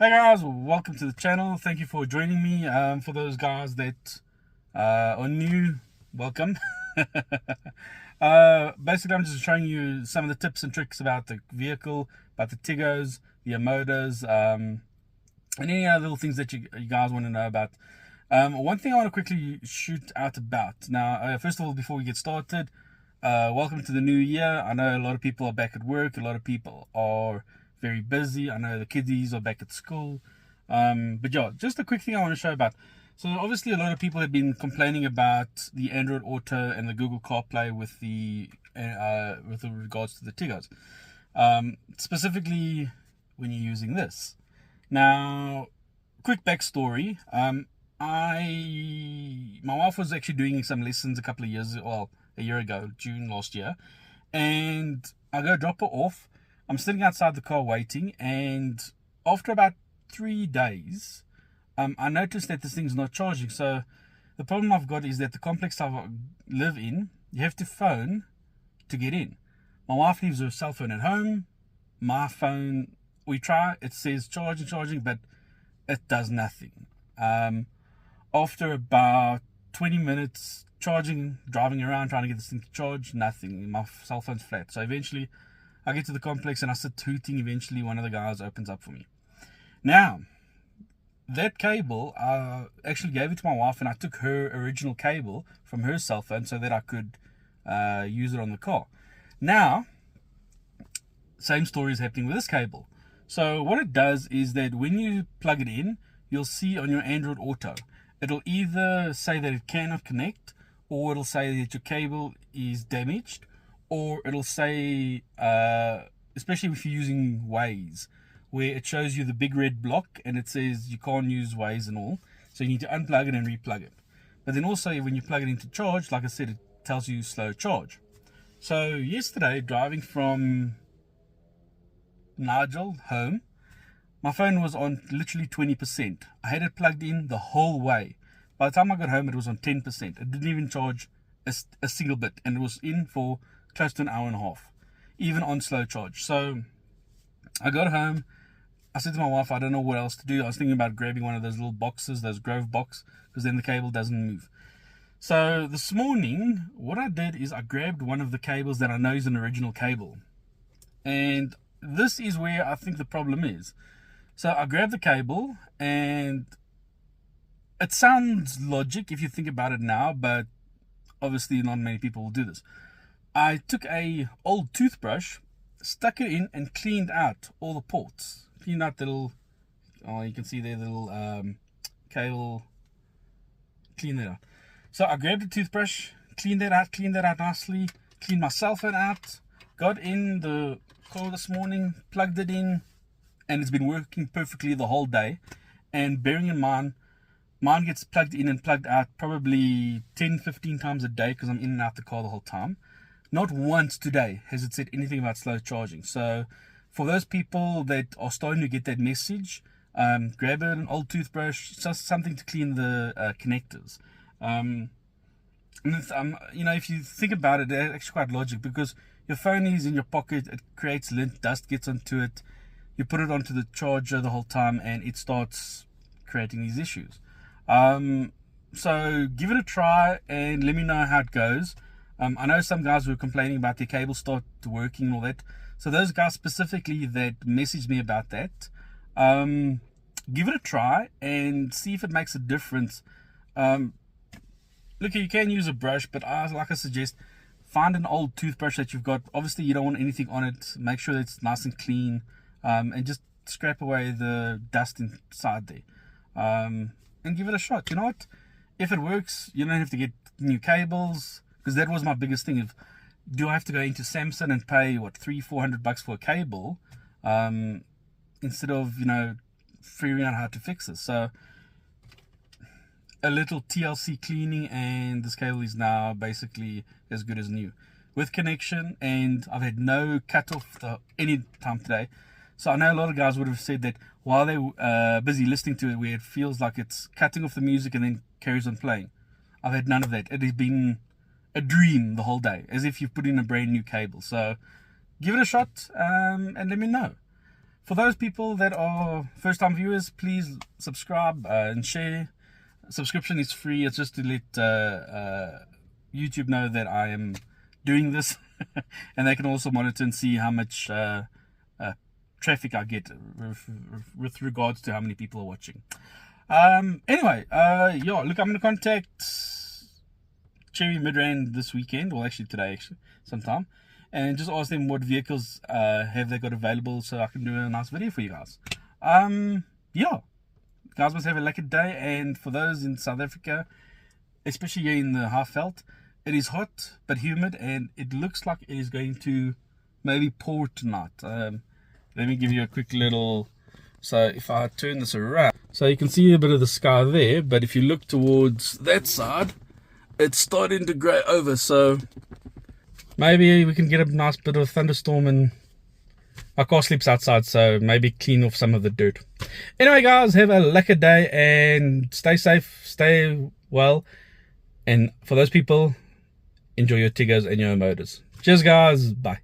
Hey guys, welcome to the channel. Thank you for joining me. For those guys that are new, welcome. Basically, I'm just showing you some of the tips and tricks about the vehicle, about the Tiggos, the motors, and any other little things that you guys want to know about. One thing I want to quickly shoot out about. Now, first of all, before we get started, welcome to the new year. I know a lot of people are back at work. A lot of people are very busy. I know the kiddies are back at school. But yeah, just a quick thing I want to show about. So obviously a lot of people have been complaining about the Android Auto and the Google Carplay with regards to the Tiggos. Specifically when you're using this. Now, quick backstory. My wife was actually doing some lessons a year ago, June last year, and I go drop her off. I'm sitting outside the car waiting, and after about 3 days, I noticed that this thing's not charging. So the problem I've got is that the complex I live in, you have to phone to get in. My wife leaves her cell phone at home. My phone, we try, it says charging, but it does nothing. After about 20 minutes charging, driving around, trying to get this thing to charge, nothing. My cell phone's flat. So eventually I get to the complex and I sit hooting. Eventually one of the guys opens up for me. Now, that cable, I actually gave it to my wife, and I took her original cable from her cell phone so that I could use it on the car. Now, same story is happening with this cable. So what it does is that when you plug it in, you'll see on your Android Auto, it'll either say that it cannot connect, or it'll say that your cable is damaged, or it'll say, especially if you're using Waze, where it shows you the big red block and it says you can't use Waze and all, so you need to unplug it and replug it. But then also when you plug it into charge, like I said, it tells you slow charge. So yesterday, driving from Nigel home, my phone was on literally 20%. I had it plugged in the whole way. By the time I got home, it was on 10%. It didn't even charge a single bit, and it was in for close to an hour and a half, even on slow charge. So I got home. I said to my wife, I don't know what else to do. I was thinking about grabbing one of those little boxes, those Grove box, because then the cable doesn't move. So this morning, what I did is I grabbed one of the cables that I know is an original cable. And this is where I think the problem is. So I grabbed the cable, and it sounds logic if you think about it now, but obviously not many people will do this. I took a old toothbrush, stuck it in, and cleaned out all the ports. Cleaned out the little, oh, you can see there the little cable. Clean that out. So I grabbed the toothbrush, cleaned that out nicely, cleaned my cell phone out, got in the car this morning, plugged it in, and it's been working perfectly the whole day. And bearing in mind, mine gets plugged in and plugged out probably 10-15 times a day because I'm in and out the car the whole time. Not once today has it said anything about slow charging. So for those people that are starting to get that message, grab an old toothbrush, just something to clean the connectors. If you think about it, it's actually quite logic, because your phone is in your pocket, it creates lint, dust gets onto it, you put it onto the charger the whole time, and it starts creating these issues. So give it a try and let me know how it goes. I know some guys were complaining about their cable start working and all that. So those guys specifically that messaged me about that, give it a try and see if it makes a difference. Look, you can use a brush, but like I suggest, find an old toothbrush that you've got. Obviously you don't want anything on it. Make sure that it's nice and clean, and just scrape away the dust inside there, and give it a shot. You know what? If it works, you don't have to get new cables, because that was my biggest thing. Do I have to go into Samsung and pay what, $300-400 for a cable, instead of figuring out how to fix this? So a little TLC cleaning, and this cable is now basically as good as new with connection, and I've had no cut off any time today. So I know a lot of guys would have said that while they're busy listening to it, where it feels like it's cutting off the music and then carries on playing. I've had none of that. It has been a dream the whole day, as if you've put in a brand new cable. So give it a shot, and let me know. For those people that are first-time viewers, please subscribe and share. Subscription is free. It's just to let YouTube know that I am doing this, and they can also monitor and see how much traffic I get with regards to how many people are watching. Anyway, yeah, look, I'm going to contact Chery Midrand this weekend, well actually today, sometime, and just ask them what vehicles have they got available so I can do a nice video for you guys. Yeah, guys must have a lucky day. And for those in South Africa, especially here in the Highveld, it is hot but humid, and it looks like it is going to maybe pour tonight. Let me give you a quick little, so if I turn this around, so you can see a bit of the sky there, but if you look towards that side, it's starting to grey over, so maybe we can get a nice bit of a thunderstorm, and my car sleeps outside, so maybe clean off some of the dirt. Anyway guys, have a lekker day and stay safe, stay well, and for those people, enjoy your Tiggos and your motors. Cheers guys, bye.